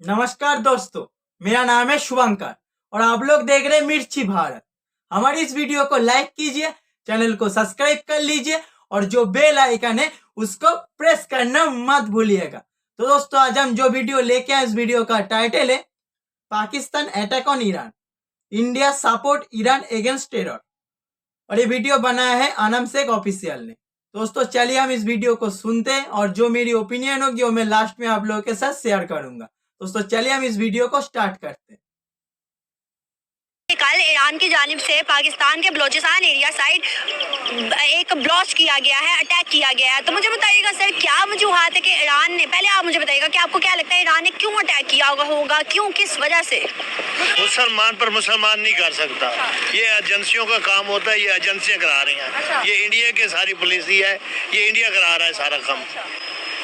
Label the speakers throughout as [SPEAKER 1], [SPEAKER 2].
[SPEAKER 1] नमस्कार दोस्तों, मेरा नाम है शुभंकर और आप लोग देख रहे हैं मिर्ची भारत। हमारी इस वीडियो को लाइक कीजिए, चैनल को सब्सक्राइब कर लीजिए और जो बेल आइकन है उसको प्रेस करना मत भूलिएगा। तो दोस्तों, आज हम जो वीडियो लेके आए, इस वीडियो का टाइटल है Pakistan attack on Iran, India support Iran against terror. और ये वीडियो बनाया है आनम शेख ऑफिशियल ने। दोस्तों चलिए हम इस वीडियो को सुनते हैं और जो मेरी ओपिनियन होगी वो मैं लास्ट में आप लोगों के साथ शेयर करूंगा। दोस्तों चलिए हम इस वीडियो को स्टार्ट करते हैं।
[SPEAKER 2] कल ईरान की जानिब से पाकिस्तान के बलोचिस्तान एरिया साइड एक ब्लास्ट किया गया है, अटैक किया गया है। तो मुझे बताइएगा सर, क्या वजूहात है कि ईरान ने, पहले आप मुझे बताइएगा कि आपको क्या लगता है ईरान ने क्यों अटैक किया होगा, क्यों, किस वजह से?
[SPEAKER 3] मुसलमान पर मुसलमान नहीं कर सकता, ये एजेंसियों का काम होता है, ये एजेंसियां करा रही हैं। ये इंडिया की सारी पुलिस ही है, ये इंडिया करा रहा है सारा काम।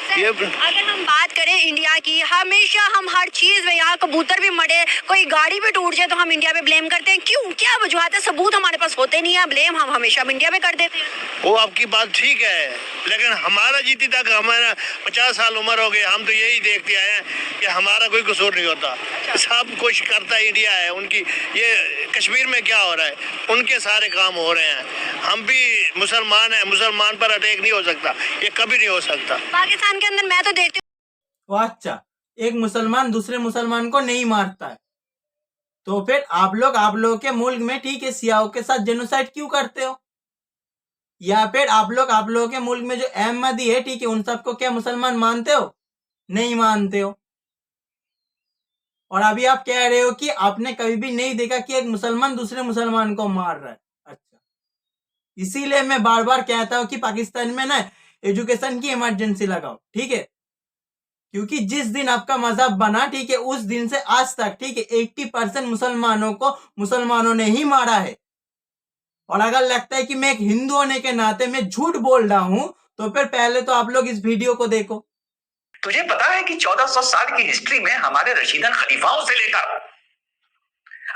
[SPEAKER 2] अगर हम बात करें इंडिया की, हमेशा हम हर चीज में, यहाँ कबूतर भी मरे, कोई गाड़ी भी टूट जाए तो हम इंडिया पे ब्लेम करते हैं। क्यों, क्या वजूहत है? सबूत हमारे पास होते नहीं है, ब्लेम हम हमेशा इंडिया पे कर देते हैं।
[SPEAKER 3] वो आपकी बात ठीक है, लेकिन हमारा जीती तक हमारा 50 साल उम्र हो गए, हम तो यही देखते आए हैं कि हमारा कोई कसूर नहीं होता। सब कुछ करता है इंडिया है उनकी। ये कश्मीर में क्या हो रहा है, उनके सारे काम हो रहे हैं। हम भी मुसलमान हैं, मुसलमान पर अटैक नहीं हो सकता, ये कभी नहीं हो सकता।
[SPEAKER 2] पाकिस्तान के अंदर मैं तो देखती
[SPEAKER 1] वो अच्छा, एक मुसलमान दूसरे मुसलमान को नहीं मारता है, तो फिर आप लोगों के मुल्क में ठीक है सियाओं के साथ जेनोसाइड क्यों करते हो? या फिर आप लोगों के मुल्क में जो अहमदी है ठीक है, उन सबको क्या मुसलमान मानते हो? नहीं मानते हो। और अभी आप कह रहे हो कि आपने कभी भी नहीं देखा कि एक मुसलमान दूसरे मुसलमान को मार रहा है। अच्छा, इसीलिए मैं बार बार कहता हूं कि पाकिस्तान में ना एजुकेशन की इमरजेंसी लगाओ, ठीक है? क्योंकि जिस दिन आपका मजहब बना ठीक है, उस दिन से आज तक ठीक है 80% मुसलमानों को मुसलमानों ने ही मारा है। और अगर लगता है कि मैं एक हिंदू होने के नाते मैं झूठ बोल रहा हूं, तो फिर पहले तो आप लोग इस वीडियो को देखो।
[SPEAKER 4] तुझे पता है कि 1400 साल की हिस्ट्री में हमारे रशीदन खलीफाओं से लेकर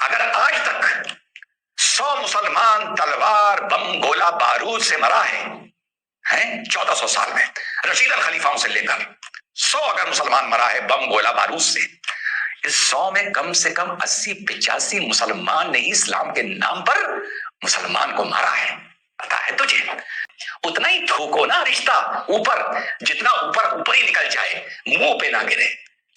[SPEAKER 4] अगर आज तक 100 मुसलमान तलवार बम गोला बारूद से मरा है 1400 साल में, रशीदन खलीफाओं से लेकर 100 अगर मुसलमान मरा है बम गोला बारूद से, इस 100 में कम से कम 80-85 मुसलमान ने इस्लाम के नाम पर मुसलमान को मारा है। पता है तुझे? उतना ही थूको ना रिश्ता ऊपर, जितना ऊपर ऊपर ही निकल जाए, मुंह पे ना गिरे।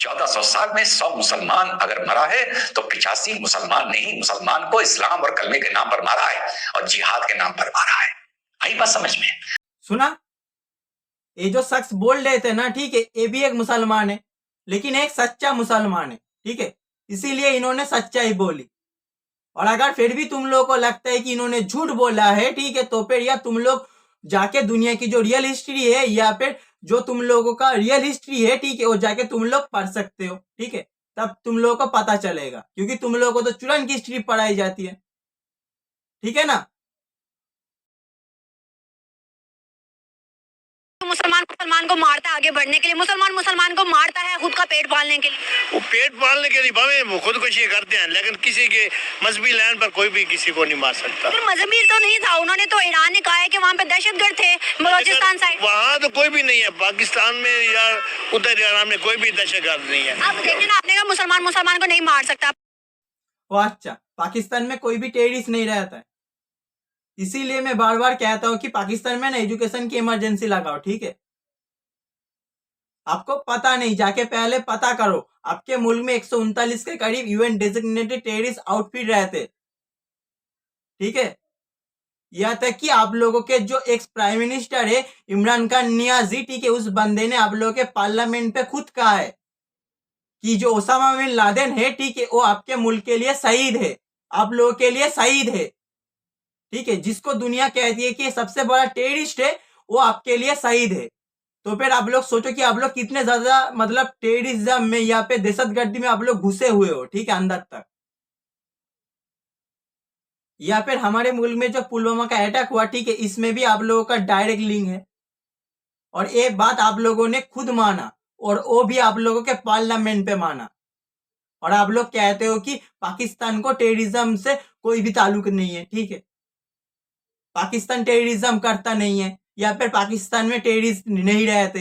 [SPEAKER 4] 1400 साल में 100 मुसलमान अगर मरा है तो 85 मुसलमान ने ही मुसलमान को इस्लाम और कलमे के नाम पर मारा है और जिहाद के नाम पर मारा है। आई बात समझ में?
[SPEAKER 1] सुना, ये जो शख्स बोल रहे थे ना ठीक है, ये भी एक मुसलमान है, लेकिन एक सच्चा मुसलमान है, ठीक है? इसीलिए इन्होंने सच्चाई बोली। और अगर फिर भी तुम लोगों को लगता है कि इन्होंने झूठ बोला है ठीक है, तो फिर या तुम लोग जाके दुनिया की जो रियल हिस्ट्री है या फिर जो तुम लोगों का रियल हिस्ट्री है ठीक है, वो जाके तुम लोग पढ़ सकते हो, ठीक है? तब तुम लोगों को पता चलेगा, क्योंकि तुम लोगों को तो चुड़न की हिस्ट्री पढ़ाई जाती है, ठीक है ना?
[SPEAKER 2] मुसलमान को मारता है आगे बढ़ने के लिए, मुसलमान को मारता है खुद का पेट पालने के लिए।
[SPEAKER 3] वो पेट पालने के लिए भावे वो खुदकुशी करते हैं, लेकिन किसी के मजहबी लाइन पर कोई भी किसी को नहीं मार सकता।
[SPEAKER 2] फिर मजहबी तो नहीं था, उन्होंने तो ईरान ने कहा है कि वहाँ पे दहशतगर्द थे बलोचिस्तान साइड।
[SPEAKER 3] वहाँ तो कोई भी नहीं है, पाकिस्तान में या उत्तर ईरान में कोई भी दहशतगर्द नहीं है।
[SPEAKER 2] अब देखिए ना, आपने कहा मुसलमान को नहीं मार सकता।
[SPEAKER 1] वो अच्छा, पाकिस्तान में कोई भी टेररिस्ट नहीं रहता है। इसीलिए मैं बार बार कहता हूँ कि पाकिस्तान में ना एजुकेशन की इमरजेंसी लगाओ, ठीक है? आपको पता नहीं, जाके पहले पता करो। आपके मुल्क में 139 के करीब यूएन डेजिग्नेटेड टेररिस्ट आउटफिट रहते, ठीक है? यह तक कि आप लोगों के जो एक्स प्राइम मिनिस्टर है इमरान खान नियाजी, ठीक है, उस बंदे ने आप लोगों के पार्लियामेंट पे खुद कहा है कि जो ओसामा बिन लादेन है ठीक है, वो आपके मुल्क के लिए शहीद है, आप लोगों के लिए शहीद है, ठीक है? जिसको दुनिया कहती है कि सबसे बड़ा टेररिस्ट है, वो आपके लिए शहीद है। तो फिर आप लोग सोचो कि आप लोग कितने ज्यादा मतलब टेररिज्म में या पे दहशतगर्दी में आप लोग घुसे हुए हो, ठीक है, अंदर तक। या फिर हमारे मुल्क में जो पुलवामा का अटैक हुआ ठीक है, इसमें भी आप लोगों का डायरेक्ट लिंक है। और एक बात आप लोगों ने खुद माना, और वो भी आप लोगों के पार्लियामेंट पे माना। और आप लोग कहते हो कि पाकिस्तान को टेररिज्म से कोई भी ताल्लुक नहीं है, ठीक है? पाकिस्तान टेररिज्म करता नहीं है, या फिर पाकिस्तान में टेररिस्ट नहीं रहते।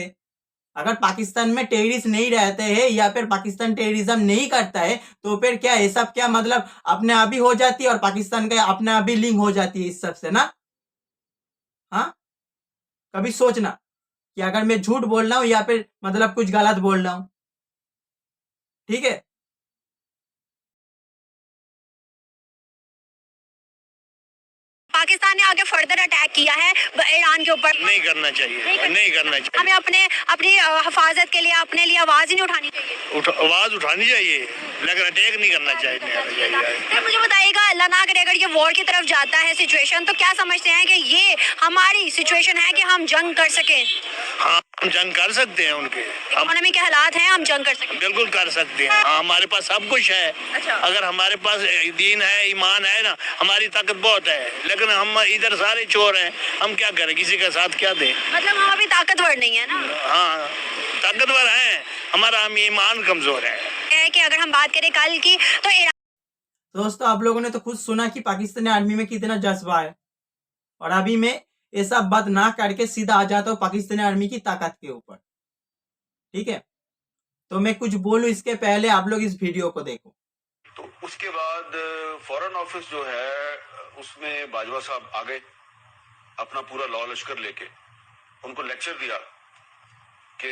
[SPEAKER 1] अगर पाकिस्तान में टेररिस्ट नहीं रहते हैं या फिर पाकिस्तान टेररिज्म नहीं करता है तो फिर क्या ये सब क्या मतलब अपने आप ही हो जाती है और पाकिस्तान का अपने आप ही लिंक हो जाती है इस सब से ना। हाँ, कभी सोचना कि अगर मैं झूठ बोल रहा हूं या फिर मतलब कुछ गलत बोल रहा हूं, ठीक है।
[SPEAKER 2] पाकिस्तान ने आगे फर्दर अटैक किया है ईरान के ऊपर।
[SPEAKER 3] नहीं करना चाहिए, नहीं करना चाहिए।
[SPEAKER 2] हमें अपनी हिफाजत के लिए अपने लिए आवाज ही नहीं उठानी चाहिए।
[SPEAKER 3] आवाज उठानी चाहिए लेकिन अटैक नहीं करना चाहिए।
[SPEAKER 2] फिर मुझे बताइएगा, अल्लाह ना करे अगर ये वॉर की तरफ जाता है सिचुएशन, तो क्या समझते हैं कि ये हमारी सिचुएशन है कि हम जंग कर सकें?
[SPEAKER 3] हाँ, हम जंग कर सकते हैं उनके।
[SPEAKER 2] इकोनॉमी के हालात हैं, हम जंग कर सकें?
[SPEAKER 3] बिल्कुल कर सकते हैं। हाँ, हमारे पास सब कुछ है।
[SPEAKER 2] अच्छा।
[SPEAKER 3] अगर हमारे पास दीन है, ईमान है ना, हमारी ताकत बहुत है। लेकिन हम इधर सारे चोर हैं, हम क्या करें, किसी का साथ क्या दें?
[SPEAKER 2] मतलब हम अभी ताकतवर नहीं है ना?
[SPEAKER 3] हाँ, ताकतवर हैं, हमारा हम ईमान कमजोर है
[SPEAKER 2] कि अगर हम बात करें कल की तो
[SPEAKER 1] दोस्तों आप लोगों ने तो खुद सुना कि पाकिस्तानी आर्मी में कितना जज्बा है, और अभी मैं ये सब बात ना करके सीधा आ जाता हूँ पाकिस्तानी आर्मी की ताकत के ऊपर, ठीक है। तो मैं कुछ बोलूं इसके पहले आप लोग इस वीडियो को देखो।
[SPEAKER 5] तो उसके बाद फॉरेन ऑफिस जो है उसमें बाजवा साहब आ गए अपना पूरा लॉ लश्कर लेके, उनको लेक्चर दिया कि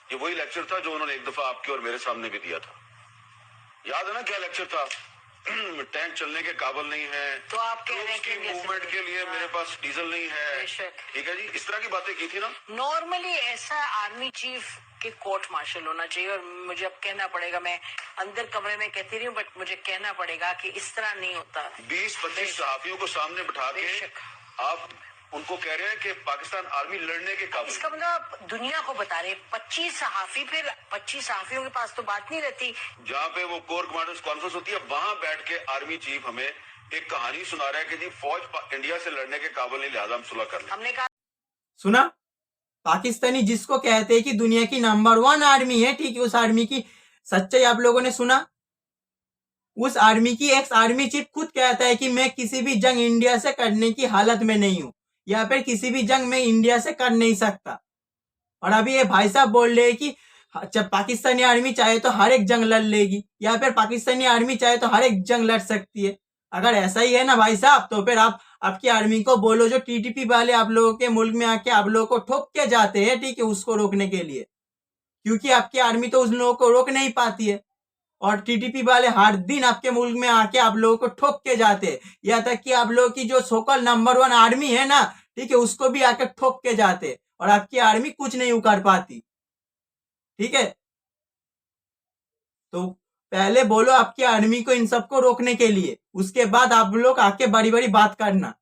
[SPEAKER 5] ये वही लेक्चर था जो उन्होंने एक दफा आपके और मेरे सामने भी दिया था। याद है ना क्या लेक्चर था? टैंक चलने के काबिल नहीं है,
[SPEAKER 6] तो आप कह रहे हैं कि
[SPEAKER 5] मूवमेंट के लिए मेरे पास डीजल नहीं है,
[SPEAKER 6] बेशक।
[SPEAKER 5] ठीक है जी, इस तरह की बातें की थी ना।
[SPEAKER 6] नॉर्मली ऐसा आर्मी चीफ के कोर्ट मार्शल होना चाहिए, और मुझे अब कहना पड़ेगा, मैं अंदर कमरे में कहती रही हूँ बट मुझे कहना पड़ेगा कि इस तरह नहीं होता।
[SPEAKER 5] 20-25 सहाफियों को सामने बिठा के
[SPEAKER 6] बेशक।
[SPEAKER 5] आप उनको कह रहे हैं कि पाकिस्तान आर्मी लड़ने के काबिल।
[SPEAKER 6] इसका मतलब आप दुनिया को बता रहे 25 सहाफी, फिर 25 सहाफियों के पास तो बात नहीं रहती।
[SPEAKER 5] जहाँ पे वो कोर कमांडर्स कॉन्फ्रेंस होती है वहां बैठ के आर्मी चीफ हमें एक कहानी सुना रहा है कि जी फौज इंडिया से लड़ने के काबिल नहीं, लिहाजा हम सुलह कर लें।
[SPEAKER 6] हमने कहा
[SPEAKER 1] सुना, पाकिस्तानी जिसको कहते हैं कि दुनिया की नंबर 1 आर्मी है, ठीक है, उस आर्मी की सच्चाई आप लोगों ने सुना। उस आर्मी की एक्स आर्मी चीफ खुद कहता है कि मैं किसी भी जंग इंडिया से करने की हालत में नहीं हूं, या फिर किसी भी जंग में इंडिया से कर नहीं सकता। और अभी ये भाई साहब बोल रहे हैं कि जब पाकिस्तानी आर्मी चाहे तो हर एक जंग लड़ लेगी, या फिर पाकिस्तानी आर्मी चाहे तो हर एक जंग लड़ सकती है। अगर ऐसा ही है ना भाई साहब, तो फिर आप आपकी आर्मी को बोलो जो टीटीपी वाले आप लोगों के मुल्क में आके आप लोगों को ठोक के जाते हैं, ठीक है, उसको रोकने के लिए, क्योंकि आपकी आर्मी तो उस लोगों को रोक नहीं पाती है। और टीटीपी वाले हर दिन आपके मुल्क में आके आप लोगों को ठोक के जाते हैं, यहाँ तक कि आप लोगों की जो सोकल नंबर 1 आर्मी है ना, ठीक है, उसको भी आके ठोक के जाते, और आपकी आर्मी कुछ नहीं उखाड़ पाती, ठीक है। तो पहले बोलो आपकी आर्मी को इन सबको रोकने के लिए, उसके बाद आप लोग आके बड़ी बड़ी बात करना।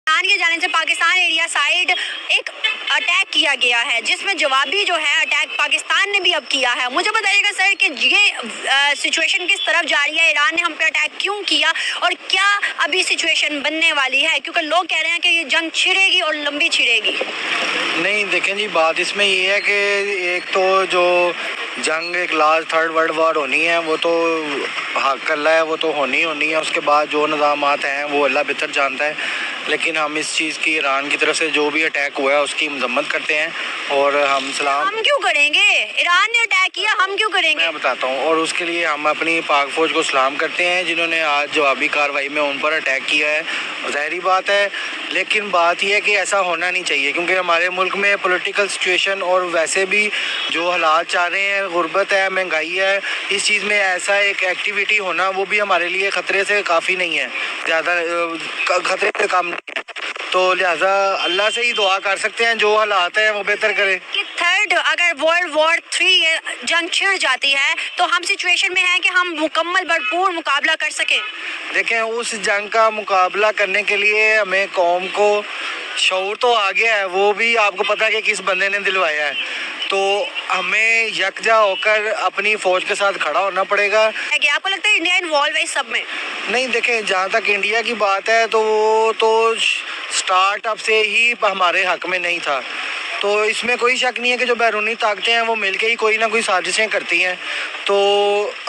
[SPEAKER 2] के जाने से पाकिस्तान एरिया साइड एक अटैक किया गया है, जिसमें जवाबी जो है अटैक पाकिस्तान ने भी अब किया है। मुझे बताइएगा सर कि ये सिचुएशन किस तरफ जा रही है, ईरान ने हम पे अटैक क्यों किया, और क्या अभी सिचुएशन बनने वाली है, क्योंकि लोग कह रहे हैं कि ये जंग छिड़ेगी और लंबी छिड़ेगी।
[SPEAKER 7] नहीं देखें जी, बात इसमें ये है कि एक तो जो जंग एक लास्ट 3rd वर्ल्ड वॉर होनी है वो तो हक अल्लाह है, वो तो होनी है। उसके बाद जो निज़ामात हैं वो अल्लाह बेहतर जानता है, लेकिन हम इस चीज़ की ईरान की तरफ से जो भी अटैक हुआ है उसकी मजम्मत करते हैं, और हम सलाम।
[SPEAKER 2] हम क्यों करेंगे? ईरान ने अटैक किया, हम क्यों करेंगे?
[SPEAKER 7] मैं बताता हूँ, और उसके लिए हम अपनी पाक फौज को सलाम करते हैं जिन्होंने आज जवाबी कार्रवाई में उन पर अटैक किया है। ज़ाहिरी बात है, लेकिन बात यह है कि ऐसा होना नहीं चाहिए, क्योंकि हमारे मुल्क में पॉलिटिकल सिचुएशन और वैसे भी जो हालात चाह रहे हैं, गुर्बत है, महंगाई है, इस चीज़ में ऐसा एक एक्टिविटी होना वो भी हमारे लिए ख़तरे से काफ़ी नहीं है, ज़्यादा ख़तरे से कम नहीं है। तो लिहाजा अल्लाह से ही दुआ कर सकते हैं जो हालात हैं वो बेहतर करे।
[SPEAKER 2] कि 3rd अगर वर्ल्ड वॉर 3 जंग छिड़ जाती है तो हम सिचुएशन में हैं कि हम मुकम्मल भरपूर मुकाबला कर सकें।
[SPEAKER 7] देखें, उस जंग का मुकाबला करने के लिए हमें कौम को शऊर तो आ गया है, वो भी आपको पता है कि किस बंदे ने दिलवाया है, तो हमें यकजा होकर अपनी फौज के साथ खड़ा होना पड़ेगा।
[SPEAKER 2] आपको लगता है इंडिया इन्वॉल्व है इस सब में?
[SPEAKER 7] नहीं, देखें, जहाँ तक इंडिया की बात है तो वो तो स्टार्टअप से ही हमारे हक में नहीं था, तो इसमें कोई शक नहीं है कि जो बैरूनी ताकतें हैं वो मिलके ही कोई ना कोई साजिशें करती हैं। तो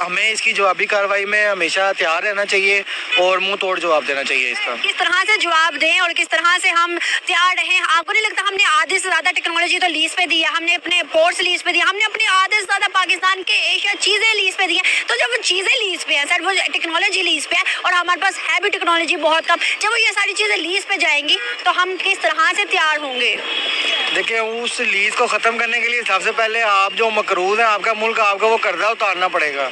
[SPEAKER 7] हमें इसकी जवाबी कार्रवाई में हमेशा तैयार रहना चाहिए और मुंह तोड़ जवाब देना चाहिए इसका।
[SPEAKER 2] किस तरह से जवाब दें और किस तरह से हम तैयार रहें? आपको नहीं लगता हमने आधे से ज़्यादा टेक्नोलॉजी तो लीज पे दी है, हमने अपने पोर्ट्स लीज पे दिए, हमने अपने आधे से ज़्यादा पाकिस्तान के एशिया चीज़ें लीज पे दी हैं। तो जब वो चीज़ें लीज पे हैं सर, वो टेक्नोलॉजी लीज पे है और हमारे पास है भी टेक्नोलॉजी बहुत कम, जब वो ये सारी चीज़ें लीज पे जाएंगी तो हम किस तरह से तैयार होंगे?
[SPEAKER 7] देखिए, उस लीज को ख़त्म करने के लिए सबसे पहले आप जो मकरूज हैं, आपका मुल्क, आपका वो कर्जा उतारना पड़ेगा।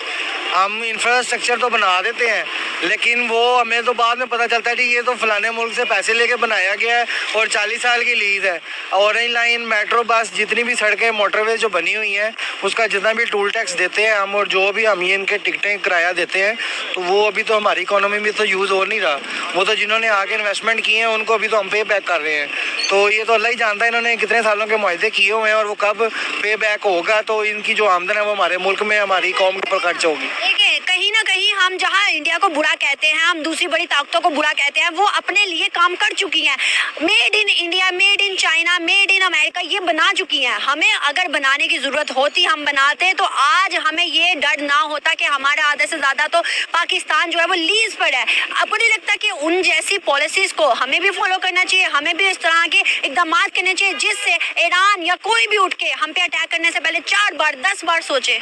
[SPEAKER 7] हम इंफ्रास्ट्रक्चर तो बना देते हैं लेकिन वो हमें तो बाद में पता चलता है कि ये तो फलाने मुल्क से पैसे लेके बनाया गया है और 40 साल की लीज है। ऑरेंज लाइन, मेट्रो बस, जितनी भी सड़कें, मोटरवे जो बनी हुई हैं, उसका जितना भी टूल टैक्स देते हैं हम और जो भी हम ये इनके टिकटें किराया देते हैं, तो वो अभी तो हमारी इकोनॉमी में तो यूज़ हो नहीं रहा। वो तो जिन्होंने आगे इन्वेस्टमेंट किए हैं उनको अभी तो हम पे बैक कर रहे हैं। तो ये तो अल्लाह ही जानता है इन्होंने कितने सालों के मुआहदे किए हुए हैं और वो कब पे बैक होगा। तो इनकी जो आमदन है वो हमारे मुल्क में, हमारी कौम के ऊपर खर्च होगी।
[SPEAKER 2] देखिए, कहीं ना कहीं हम जहां इंडिया को बुरा कहते हैं, हम दूसरी बड़ी ताकतों को बुरा कहते हैं, वो अपने लिए काम कर चुकी हैं। Made in India, made in China, made in America ये बना चुकी हैं। हमें अगर बनाने की जरूरत होती हम बनाते तो आज हमें ये डर ना होता कि हमारा आधे से ज्यादा तो पाकिस्तान जो है वो लीज पर है। आपको नहीं लगता कि उन जैसी पॉलिसीज को हमें भी फॉलो करना चाहिए, हमें भी इस तरह के इकदाम करने चाहिए जिससे ईरान या कोई भी उठ के हम पे अटैक करने से पहले 4 बार 10 बार सोचे?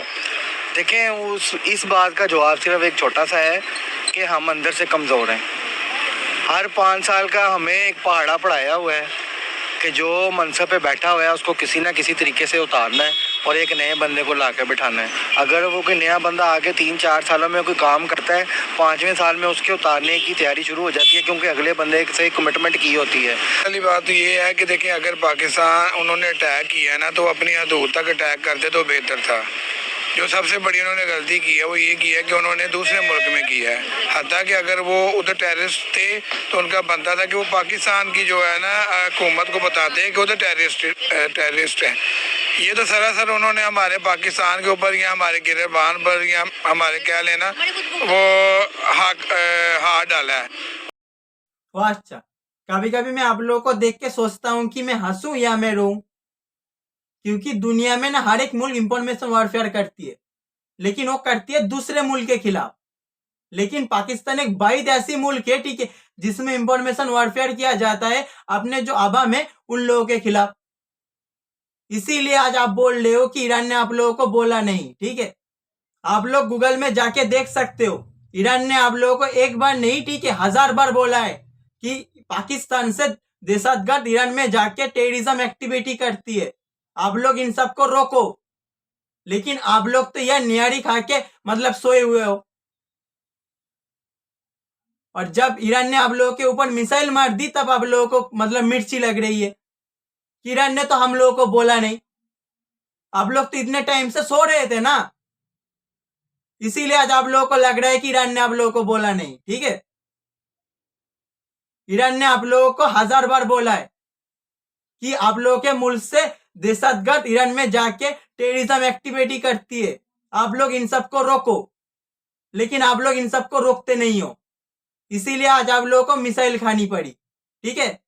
[SPEAKER 7] देखें, इस बात का जवाब सिर्फ एक छोटा सा है कि हम अंदर से कमज़ोर हैं। हर 5 साल का हमें एक पहाड़ा पढ़ाया हुआ है कि जो मनसब पे बैठा हुआ है उसको किसी ना किसी तरीके से उतारना है और एक नए बंदे को ला कर बिठाना है। अगर वो कोई नया बंदा आगे 3-4 सालों में कोई काम करता है, 5वें साल में उसके उतारने की तैयारी शुरू हो जाती है क्योंकि अगले बंदे से कमिटमेंट की होती है।
[SPEAKER 8] पहली बात तो ये है कि देखिए, अगर पाकिस्तान उन्होंने अटैक किया है ना तो अपनी हदूद तक अटैक करते तो बेहतर था। जो सबसे बड़ी उन्होंने गलती की है वो ये की है कि उन्होंने दूसरे मुल्क में किया है। हत्ता कि अगर वो उधर टेररिस्ट थे तो उनका बनता था कि वो पाकिस्तान की जो है ना हुकूमत को बताते हैं कि उधर टेररिस्ट है। ये तो सरासर उन्होंने हमारे पाकिस्तान के ऊपर या हमारे गिरबान पर या हमारे क्या लेना वो हाथ डाला है।
[SPEAKER 1] वाह, अच्छा। कभी कभी मैं आप लोगों को देख के सोचता हूँ कि मैं हंसूं या मैं रोऊं, क्योंकि दुनिया में ना हर एक मुल्क इंफॉर्मेशन वॉरफेयर करती है, लेकिन वो करती है दूसरे मुल्क के खिलाफ। लेकिन पाकिस्तान एक वाहिद ऐसी मुल्क है, ठीक है, जिसमें इंफॉर्मेशन वॉरफेयर किया जाता है अपने जो अवाम है उन लोगों के खिलाफ। इसीलिए आज आप बोल रहे हो कि ईरान ने आप लोगों को बोला नहीं, ठीक है। आप लोग गूगल में जाके देख सकते हो, ईरान ने आप लोगों को एक बार नहीं, ठीक है, 1000 बार बोला है कि पाकिस्तान से दहशतगर्द ईरान में जाके टेररिज्म एक्टिविटी करती है, आप लोग इन सब को रोको। लेकिन आप लोग तो यह नियारी खा के मतलब सोए हुए हो। और जब ईरान ने आप लोगों के ऊपर मिसाइल मार दी तब आप लोगों को मतलब मिर्ची लग रही है। ईरान ने तो हम लोगों को बोला नहीं। आप लोग तो इतने टाइम से सो रहे थे ना, इसीलिए आज आप लोगों को लग रहा है कि ईरान ने आप लोगों को बोला नहीं, ठीक है। ईरान ने आप लोगों को 1000 बार बोला है कि आप लोगों के मुल्क से दहशतगर्द ईरान में जाके टेररिज्म एक्टिविटी करती है, आप लोग इन सब को रोको। लेकिन आप लोग इन सब को रोकते नहीं हो, इसीलिए आज आप लोगों को मिसाइल खानी पड़ी, ठीक है।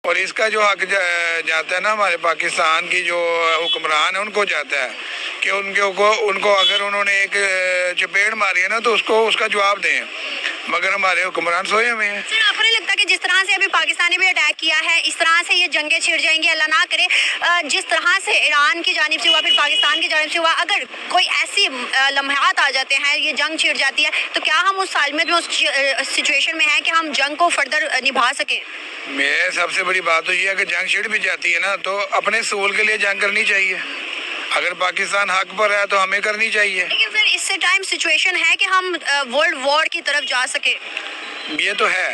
[SPEAKER 8] और इसका जो हक जाता है ना हमारे पाकिस्तान की जो हुक्मरान है उनको जाता है कि उनको अगर उन्होंने एक चपेट मारी है ना तो उसका जवाब दें, मगर हमारे हुक्मरान सोए हुए हैं।
[SPEAKER 2] सर, आपको नहीं लगता कि जिस तरह से अभी पाकिस्तान ने भी अटैक किया है, इस तरह से ये जंगें छिड़ जाएंगी? अल्लाह ना करे जिस तरह से ईरान की जानिब से हुआ, फिर पाकिस्तान की जानिब से हुआ, अगर कोई ऐसी लम्हात आ जाते हैं, ये जंग छिड़ जाती है, तो क्या हम उस सालमियत में, उस सिचुएशन में हैं कि हम जंग को फर्दर निभा सकें?
[SPEAKER 8] मेरे सबसे बड़ी बात तो ये है कि जंग छिड़ भी जाती है ना तो अपने सूल के लिए जंग करनी चाहिए। अगर पाकिस्तान हक पर है तो हमें करनी चाहिए।
[SPEAKER 2] लेकिन फिर इससे टाइम सिचुएशन है कि हम वर्ल्ड वॉर की तरफ जा सके?
[SPEAKER 8] ये तो है,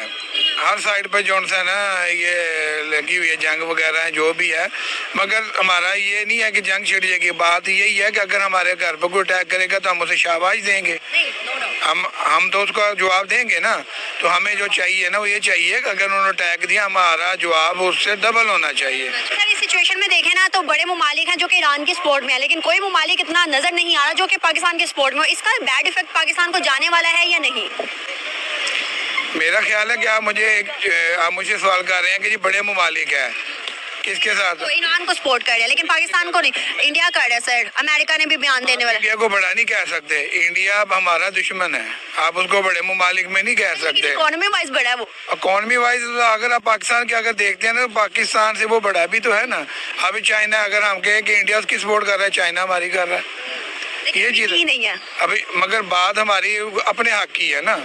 [SPEAKER 8] हर साइड पर जो है ना ये लगी हुई है जंग वगैरह है जो भी है, मगर हमारा ये नहीं है कि जंग छिड़ जाएगी। बात यही है कि अगर हमारे घर पर कोई अटैक करेगा तो हम उसे शाबाश देंगे, हम तो उसका जवाब देंगे ना। तो हमें जो चाहिए ना वो ये चाहिए कि अगर उन्होंने अटैक दिया हमारा जवाब उससे डबल होना चाहिए।
[SPEAKER 2] सर, इस सिचुएशन में देखें ना तो बड़े ममालिक हैं जो कि ईरान की सपोर्ट में है, लेकिन कोई ममालिक इतना नजर नहीं आ रहा जो कि पाकिस्तान के सपोर्ट में हो। इसका बैड इफेक्ट पाकिस्तान को जाने वाला है या नहीं?
[SPEAKER 8] मेरा ख्याल है कि आप मुझे सवाल कर रहे हैं कि जी बड़े ममालिक है किसके साथ?
[SPEAKER 2] तो ईरान को सपोर्ट कर रहे हैं लेकिन पाकिस्तान को नहीं, इंडिया कर रहा है सर। अमेरिका ने भी बयान देने वाला।
[SPEAKER 8] इंडिया को बड़ा नहीं कह सकते, इंडिया अब हमारा दुश्मन है, आप उसको बड़े ममालिक में नहीं कह सकते।
[SPEAKER 2] इकोनॉमी वाइज बड़ा है वो।
[SPEAKER 8] इकोनॉमी वाइज अगर आप पाकिस्तान के अगर देखते हैं ना, पाकिस्तान से वो बड़ा भी तो है ना। अभी चाइना, अगर हम कहें कि इंडिया उसकी सपोर्ट कर रहा है, चाइना हमारी कर रहा है, ये चीज
[SPEAKER 2] नहीं है
[SPEAKER 8] अभी। मगर बात हमारी अपने हक की है ना।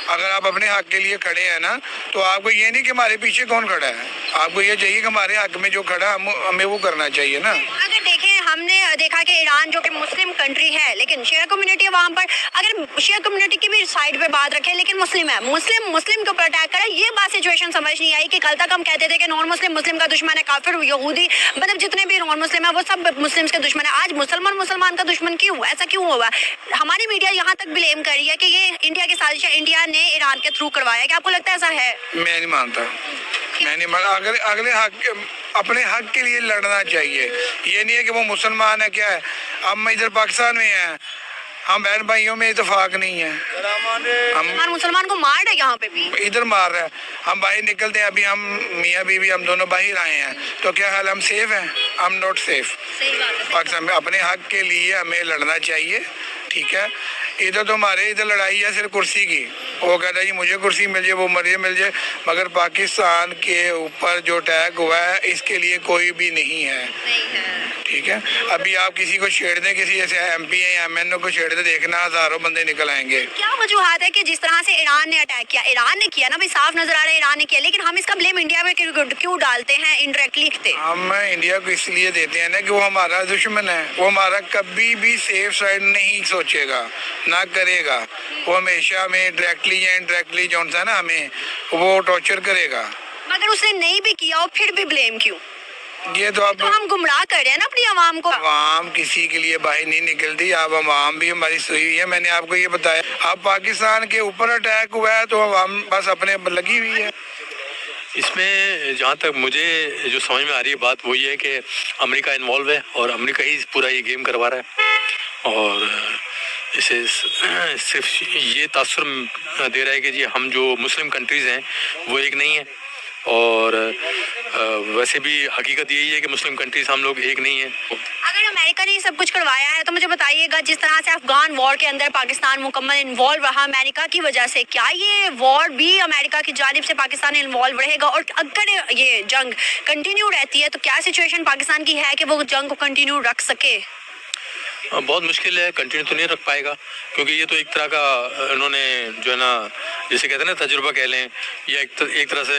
[SPEAKER 8] अगर आप अपने हक के लिए खड़े हैं ना, तो आपको ये नहीं कि हमारे पीछे कौन खड़ा है, आपको ये चाहिए कि हमारे हक में जो खड़ा हमें वो करना चाहिए ना।
[SPEAKER 2] अगर देखें, हमने देखा कि ईरान जो कि मुस्लिम कंट्री है लेकिन शिया कम्युनिटी है वहाँ पर, अगर शिया कम्युनिटी की भी साइड पे बात रखें लेकिन मुस्लिम है, मुस्लिम के ऊपर अटैक करे, ये बात सिचुएशन समझ नहीं आई कि कल तक हम कहते थे कि नॉन मुस्लिम का दुश्मन है, काफिर यहूदी, मतलब जितने भी नॉन मुस्लिम है वो सब मुस्लिम्स के दुश्मन है। आज मुसलमान का दुश्मन क्यों, ऐसा क्यों हुआ? हमारी मीडिया यहाँ तक ब्लेम कर रही है कि ये इंडिया की साजिश है, इंडिया ने ईरान के थ्रू करवाया। क्या आपको लगता है ऐसा है?
[SPEAKER 8] मैं नहीं मानता। अगले हक, अपने हक के लिए लड़ना चाहिए। ये नहीं है कि वो मुसलमान है, क्या है, हम इधर पाकिस्तान में हैं, हम बहन भाइयों में इत्तेफाक नहीं है। हम
[SPEAKER 2] मुसलमान को मार रहे यहाँ पे भी,
[SPEAKER 8] इधर मार रहे हैं, हम बाहर निकलते हैं। अभी हम मियाँ बीवी हम दोनों बाहर आए हैं, तो क्या हाल, हम सेफ हैं? हम नॉट सेफ।
[SPEAKER 2] सही बात है।
[SPEAKER 8] पाकिस्तान में अपने हक के लिए हमें लड़ना चाहिए, ठीक है। इधर तो हमारे इधर लड़ाई है सिर्फ कुर्सी की, वो कहता है जी मुझे कुर्सी मिल जाए, वो मर्जी मिल जाए, मगर पाकिस्तान के ऊपर जो अटैक हुआ है इसके लिए कोई भी नहीं है, ठीक है। अभी आप किसी को छेड़ दें, किसी जैसे MP या MNO को छेड़ दें, देखना हजारों बंदे निकल आएंगे।
[SPEAKER 2] क्या वजूहत है कि जिस तरह से ईरान ने अटैक किया, ईरान ने किया ना भाई, साफ नजर आ रहा है ईरान ने किया, लेकिन हम इसका ब्लेम इंडिया में क्यों डालते हैं इनडायरेक्टली?
[SPEAKER 8] हम इंडिया को इसलिए देते हैं ना कि वो हमारा दुश्मन है, वो हमारा कभी भी सेफ साइड नहीं सोचेगा, ना करेगा। वो हमेशा हमें डायरेक्टली या इनडायरेक्टली जो है ना, हमें वो टॉर्चर करेगा।
[SPEAKER 2] मगर उसने नहीं भी किया और फिर भी ब्लेम क्यों?
[SPEAKER 8] ये तो आप,
[SPEAKER 2] तो हम गुमराह कर रहे हैं ना अपनी आवाम को।
[SPEAKER 8] आवाम किसी के लिए बाहर नहीं निकलती, अब आवाम भी हमारी सुई हुई है। मैंने आपको ये बताया, अब पाकिस्तान के ऊपर अटैक हुआ है तो आवाम बस अपने लगी हुई है।
[SPEAKER 9] इसमें जहाँ तक मुझे जो समझ में आ रही है बात वो ये है कि अमेरिका इन्वॉल्व है और अमेरिका ही पूरा ये गेम करवा रहा है, और इसे सिर्फ ये तासुर दे रहा है कि जी हम जो मुस्लिम कंट्रीज़ हैं वो एक नहीं है, और वैसे भी हकीकत यही है कि मुस्लिम कंट्रीज हम लोग एक नहीं है।
[SPEAKER 2] अगर अमेरिका ने ये सब कुछ करवाया है तो मुझे बताइएगा, जिस तरह से अफगान वॉर के अंदर पाकिस्तान मुकम्मल इन्वॉल्व रहा अमेरिका की वजह से, क्या ये वॉर भी अमेरिका की जानिब से पाकिस्तान इन्वॉल्व रहेगा? और अगर ये जंग कंटिन्यू रहती है तो क्या सिचुएशन पाकिस्तान की है कि वो जंग को कंटिन्यू रख सके?
[SPEAKER 9] बहुत मुश्किल है, कंटिन्यू तो नहीं रख पाएगा, क्योंकि ये तो एक तरह का इन्होंने जो है ना, जैसे कहते हैं ना, तजुर्बा कह लें, या एक तरह से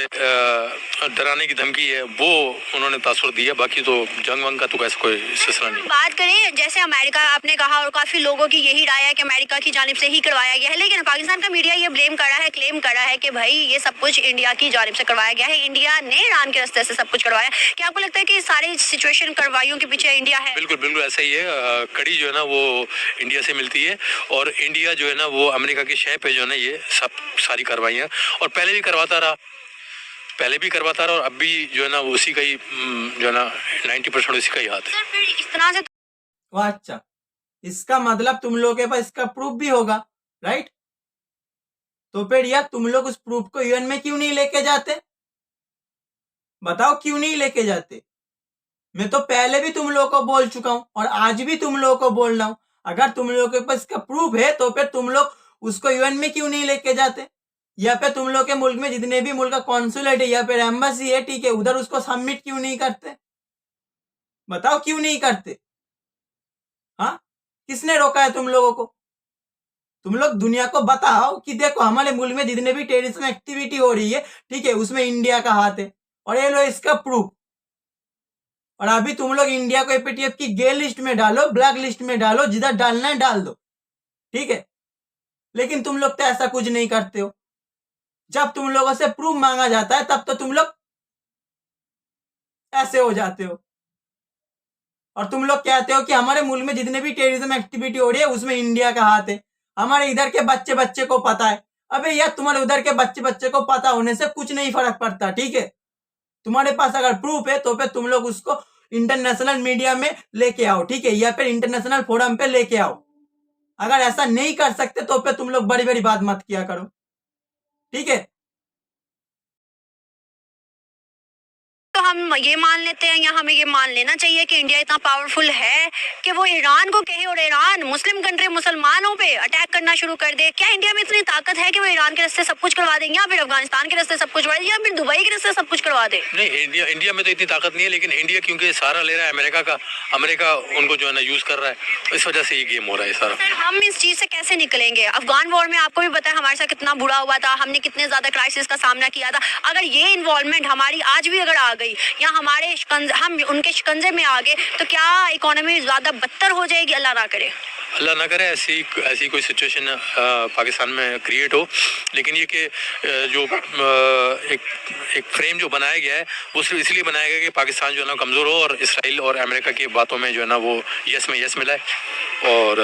[SPEAKER 9] डराने की धमकी है, वो उन्होंने तासुर दिया। बाकी तो जंग वंग का तो कैसे कोई सिलसिला नहीं।
[SPEAKER 2] बात करें जैसे अमेरिका, आपने कहा और काफी लोगों की यही राय है कि अमेरिका की जानिब से ही करवाया गया है, लेकिन पाकिस्तान का मीडिया ये ब्लेम कर रहा है, क्लेम कर रहा है कि भाई ये सब कुछ इंडिया की जानिब से करवाया गया है, इंडिया ने ईरान के रास्ते से सब कुछ करवाया। क्या आपको लगता है कि सारी सिचुएशन कार्रवाइयों के पीछे इंडिया है?
[SPEAKER 9] बिल्कुल ऐसा ही है। कड़ी जो है ना वो इंडिया से मिलती है, और इंडिया जो है ना वो अमेरिका की शह पे जो है ना ये सब सारी कार्रवाइयाँ, और पहले भी करवाता रहा और अब भी जो है ना उसी का ही जो है ना 90% उसी का ही हाथ है।
[SPEAKER 2] फिर इस तरह से
[SPEAKER 1] अच्छा, इसका मतलब तुम लोगों के पास इसका प्रूफ भी होगा, राइट? तो फिर यार तुम लोग उस प्रूफ को UN में क्यों नहीं लेके जाते? बताओ क्यों नहीं लेके जाते? मैं तो पहले भी तुम लोगों को बोल चुका हूं और आज भी तुम लोगों को बोल रहा हूं, अगर तुम लोगों के पास इसका प्रूफ है तो फिर तुम लोग उसको UN में क्यों नहीं लेके जाते? या फिर तुम लोग के मुल्क में जितने भी मुल्क का कॉन्सुलेट है या फिर एम्बेसी है, ठीक है, उधर उसको सबमिट क्यों नहीं करते? बताओ क्यों नहीं करते? हाँ, किसने रोका है तुम लोगों को? तुम लोग दुनिया को बताओ कि देखो हमारे मुल्क में जितने भी टेररिज्म एक्टिविटी हो रही है, ठीक है, उसमें इंडिया का हाथ है, और ये लो इसका प्रूफ। और अभी तुम लोग इंडिया को APTF की ग्रे लिस्ट में डालो, ब्लैक लिस्ट में डालो, जिधर डालना है डाल दो, ठीक है, लेकिन तुम लोग तो ऐसा कुछ नहीं करते हो। जब तुम लोगों से प्रूफ मांगा जाता है तब तो तुम लोग ऐसे हो जाते हो, और तुम लोग कहते हो कि हमारे मुल्क में जितने भी टेररिज्म एक्टिविटी हो रही है उसमें इंडिया का हाथ है, हमारे इधर के बच्चे को पता है। अबे यार तुम्हारे उधर के बच्चे को पता होने से कुछ नहीं फर्क पड़ता, ठीक है। तुम्हारे पास अगर प्रूफ है तो फिर तुम लोग उसको इंटरनेशनल मीडिया में लेके आओ, ठीक है, या फिर इंटरनेशनल फोरम पे लेके आओ। अगर ऐसा नहीं कर सकते तो फिर तुम लोग बड़ी बड़ी बात मत किया करो, ठीक है।
[SPEAKER 2] तो हम ये मान लेते हैं या हमें ये मान लेना चाहिए कि इंडिया इतना पावरफुल है कि वो ईरान को कहे और ईरान मुस्लिम कंट्री मुसलमानों पे अटैक करना शुरू कर दे? क्या इंडिया में इतनी ताकत है कि वो ईरान के रास्ते सब कुछ करवा देंगे, या फिर अफगानिस्तान के रास्ते सब कुछ करवा दे, या फिर दुबई के रास्ते सब कुछ करवा दे?
[SPEAKER 9] नहीं, इंडिया में तो इतनी ताकत नहीं है, लेकिन इंडिया क्योंकि सहारा ले रहा है अमेरिका का, अमेरिका उनको जो है ना यूज कर रहा है, इस वजह से ये गेम हो रहा है सारा।
[SPEAKER 2] सर, हम इस चीज से कैसे निकलेंगे? अफगान वॉर में आपको भी पता है हमारे साथ कितना बुरा हुआ था, हमने कितने ज्यादा क्राइसिस का सामना किया था। अगर ये इन्वॉल्वमेंट हमारी आज भी अगर आ गई या हमारे हम उनके शिकंजे में आ गए, तो क्या इकोनॉमी ज्यादा बदतर हो जाएगी? अल्लाह ना करे,
[SPEAKER 9] अल्लाह ना करे ऐसी कोई सिचुएशन पाकिस्तान में क्रिएट हो। लेकिन ये कि जो एक फ्रेम जो बनाया गया है वो सिर्फ इसलिए बनाया गया कि पाकिस्तान जो है ना कमज़ोर हो और इसराइल और अमेरिका की बातों में जो है ना वो यस में यस मिलाए। और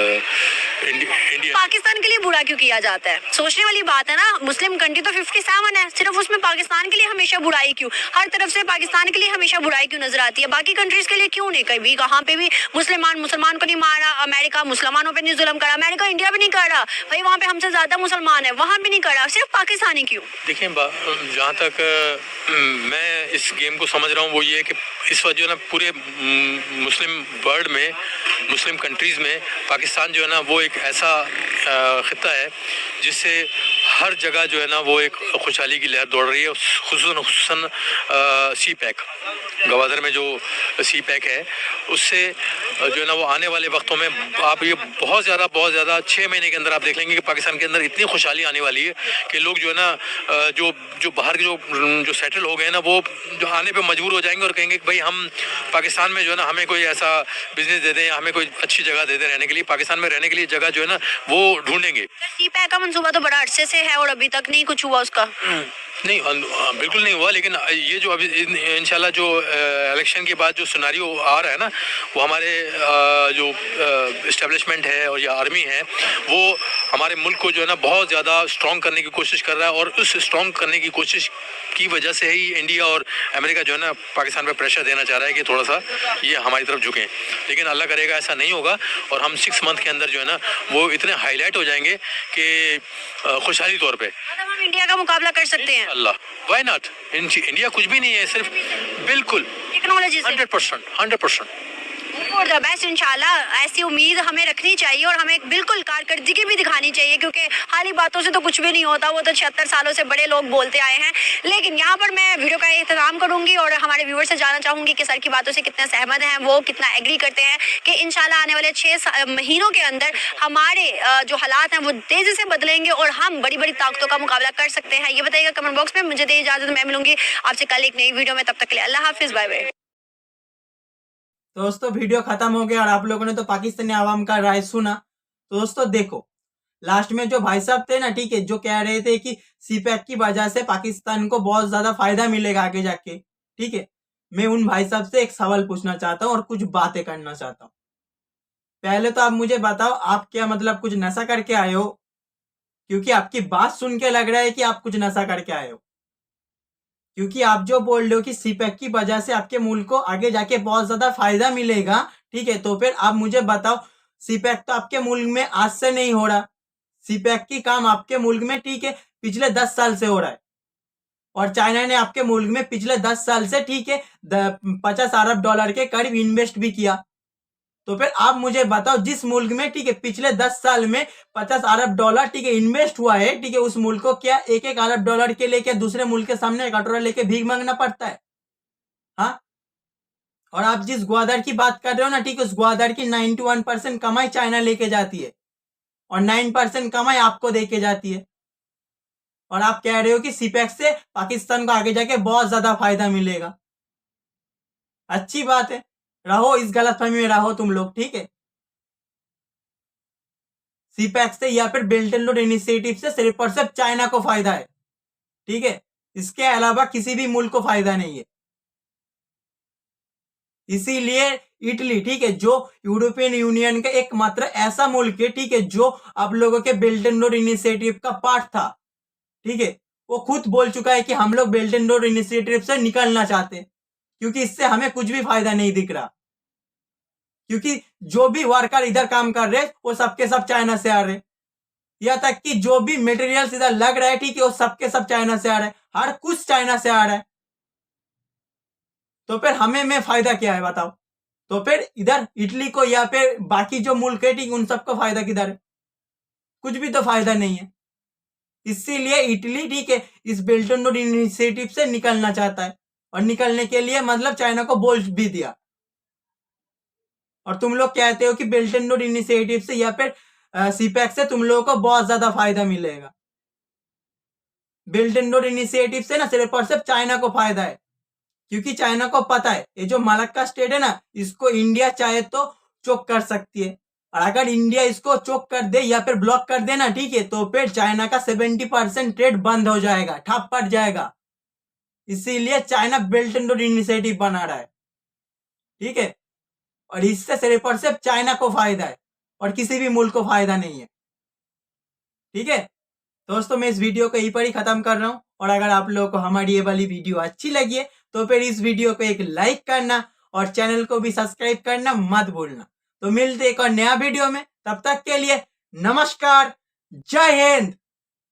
[SPEAKER 9] इंडिया
[SPEAKER 2] पाकिस्तान के लिए बुरा क्यों किया जाता है? सोचने वाली बात है ना। मुस्लिम कंट्री तो 57 है, सिर्फ उसमें पाकिस्तान के लिए हमेशा बुराई क्यों? हर तरफ से पाकिस्तान के लिए हमेशा बुराई क्यों नजर आती है? बाकी कंट्रीज के लिए क्यों नहीं? कभी कहाँ पे भी मुसलमान को नहीं मारा, अमेरिका मुसलमानों पे नहीं जुल्म करा, अमेरिका इंडिया पे नहीं कर रहा भाई, वहाँ पे हमसे ज्यादा मुसलमान है, वहाँ भी नहीं कर रहा, सिर्फ पाकिस्तानी क्यों?
[SPEAKER 9] देखिए, जहाँ तक मैं इस गेम को समझ रहा हूँ वो ये है कि इस वक्त जो है ना पूरे मुस्लिम वर्ल्ड में, मुस्लिम कंट्रीज़ में पाकिस्तान जो है ना वो एक ऐसा ख़ित्ता है जिससे हर जगह जो है ना वो एक खुशहाली की लहर दौड़ रही है। खुसूसन सी पैक गवादर में जो सी पैक है उससे जो है ना वो आने वाले वक्तों में आप ये बहुत ज़्यादा 6 महीने के अंदर आप देख लेंगे कि पाकिस्तान के अंदर इतनी खुशहाली आने वाली है कि लोग जो है ना जो बाहर के जो सेटल हो गए हैं ना वो जो आने पे मजबूर हो जाएंगे और कहेंगे कि भाई हम पाकिस्तान में जो है ना हमें कोई ऐसा बिजनेस दे दें, हमें कोई अच्छी जगह दे दें रहने के लिए। पाकिस्तान में रहने के लिए जगह जो है ना वो ढूंढेंगे।
[SPEAKER 2] सी पैक का मंसूबा तो बड़ा अरसे से है और अभी तक नहीं कुछ हुआ उसका।
[SPEAKER 9] नहीं, बिल्कुल नहीं हुआ, लेकिन ये जो अभी इंशाल्लाह जो इलेक्शन के बाद जो सिनारियो आ रहा है ना वो हमारे जो इस्टेब्लिशमेंट है और या आर्मी है वो हमारे मुल्क को जो है ना बहुत ज़्यादा स्ट्रॉन्ग करने की कोशिश कर रहा है। और उस स्ट्रॉन्ग करने की कोशिश की वजह से ही इंडिया और अमेरिका जो है ना पाकिस्तान पे प्रेशर देना चाह रहा है कि थोड़ा सा ये हमारी तरफ झुकें। लेकिन अल्लाह करेगा ऐसा नहीं होगा और हम 6 मंथ के अंदर जो है ना वो इतने हाईलाइट हो जाएंगे कि खुशहाली तौर पर
[SPEAKER 2] हम इंडिया का मुकाबला कर सकते हैं।
[SPEAKER 9] अल्लाह, व्हाई नॉट? इंडिया कुछ भी नहीं है, सिर्फ बिल्कुल
[SPEAKER 2] टेक्नोलॉजी से
[SPEAKER 9] 100%।
[SPEAKER 2] फॉर द बेस्ट इंशाल्लाह। ऐसी उम्मीद हमें रखनी चाहिए और हमें बिल्कुल कारकर्दगी भी दिखानी चाहिए, क्योंकि खाली बातों से तो कुछ भी नहीं होता। वो तो 76 सालों से बड़े लोग बोलते आए हैं। लेकिन यहाँ पर मैं वीडियो का एहतराम करूंगी और हमारे व्यूअर से जानना चाहूंगी कि सर की बातों से कितने सहमत हैं, वो कितना एग्री करते हैं कि इंशाल्लाह आने वाले 6 महीनों के अंदर हमारे जो हालात हैं वो तेजी से बदलेंगे और हम बड़ी बड़ी ताकतों का मुकाबला कर सकते हैं। ये बताइएगा कमेंट बॉक्स में। मुझे दे इजाजत, मैं मिलूंगी आपसे कल एक नई वीडियो में। तब तक के लिए अल्लाह हाफिज, बाय बाय।
[SPEAKER 1] दोस्तों वीडियो खत्म हो गया और आप लोगों ने तो पाकिस्तानी आवाम का राय सुना। तो दोस्तों देखो, लास्ट में जो भाई साहब थे ना, ठीक है, जो कह रहे थे कि सीपैक की वजह से पाकिस्तान को बहुत ज्यादा फायदा मिलेगा आगे जाके, ठीक है, मैं उन भाई साहब से एक सवाल पूछना चाहता हूँ और कुछ बातें करना चाहता हूँ। पहले तो आप मुझे बताओ, आप क्या मतलब कुछ नशा करके आए हो? क्योंकि आपकी बात सुन के लग रहा है कि आप कुछ नशा करके आए हो। क्योंकि आप जो बोल रहे हो कि सीपैक की वजह से आपके मुल्क को आगे जाके बहुत ज्यादा फायदा मिलेगा, ठीक है, तो फिर आप मुझे बताओ, सीपैक तो आपके मुल्क में आज से नहीं हो रहा। सीपैक की काम आपके मुल्क में, ठीक है, पिछले 10 साल से हो रहा है और चाइना ने आपके मुल्क में पिछले 10 साल से, ठीक है, 50 अरब डॉलर के करीब इन्वेस्ट भी किया। तो फिर आप मुझे बताओ, जिस मुल्क में, ठीक है, पिछले 10 साल में 50 अरब डॉलर, ठीक है, इन्वेस्ट हुआ है, ठीक है, उस मुल्क को क्या 1-1 अरब डॉलर के लेके दूसरे मुल्क के सामने कटोरा लेके भीख मांगना पड़ता है? हाँ। और आप जिस ग्वादर की बात कर रहे हो ना, ठीक है, उस ग्वादर की 91% कमाई चाइना लेके जाती है और 9% कमाई आपको देके जाती है। और आप कह रहे हो कि सीपैक से पाकिस्तान को आगे जाके बहुत ज्यादा फायदा मिलेगा। अच्छी बात है, रहो इस गलतफहमी में रहो तुम लोग, ठीक है। सीपैक से या फिर बेल्ट एंड रोड इनिशिएटिव से सिर्फ और सिर्फ चाइना को फायदा है, ठीक है, इसके अलावा किसी भी मुल्क को फायदा नहीं है। इसीलिए इटली, ठीक है, जो यूरोपियन यूनियन का एकमात्र ऐसा मुल्क है, ठीक है, जो आप लोगों के बेल्ट एंड रोड इनिशिएटिव का पार्ट था, ठीक है, वो खुद बोल चुका है कि हम लोग बेल्ट एंड रोड इनिशिएटिव से निकलना चाहते हैं, क्योंकि इससे हमें कुछ भी फायदा नहीं दिख रहा। क्योंकि जो भी वर्कर इधर काम कर रहे वो सबके सब चाइना से आ रहे। यहाँ तक कि जो भी मटेरियल इधर लग रहा है, ठीक है, वो सबके सब चाइना से आ रहा है, हर कुछ चाइना से आ रहा है। तो फिर हमें में फायदा क्या है बताओ? तो फिर इधर इटली को या फिर बाकी जो मुल्क है, ठीक, उन सबको फायदा किधर है? कुछ भी तो फायदा नहीं है। इसीलिए इटली, ठीक है, इस बेल्ट एंड रोड इनिशिएटिव से निकलना चाहता है, और निकलने के लिए मतलब चाइना को बोल भी दिया। और तुम लोग कहते हो कि बेल्ट एंड रोड इनिशिएटिव से या फिर सीपैक से तुम लोगों को बहुत ज्यादा फायदा मिलेगा। बेल्ट एंड रोड इनिशिएटिव से ना सिर्फ और सिर्फ चाइना को फायदा है, क्योंकि चाइना को पता है ये जो मलक्का स्टेट है ना, इसको इंडिया चाहे तो चोक कर सकती है, और अगर इंडिया इसको चोक कर दे या फिर ब्लॉक कर दे ना, ठीक है, तो फिर चाइना का 70% ट्रेड बंद हो जाएगा, ठप पड़ जाएगा। इसीलिए China belt and road initiative बना रहा है, ठीक है, और इससे सिर्फ और सिर्फ चाइना को फायदा है और किसी भी मुल्क को फायदा नहीं है, ठीक है। दोस्तों मैं इस वीडियो को यहीं पर ही खत्म कर रहा हूं, और अगर आप लोगों को हमारी ये वाली वीडियो अच्छी लगी है तो फिर इस वीडियो को एक लाइक करना और चैनल को भी सब्सक्राइब करना मत भूलना। तो मिलते एक और नया वीडियो में, तब तक के लिए नमस्कार, जय हिंद।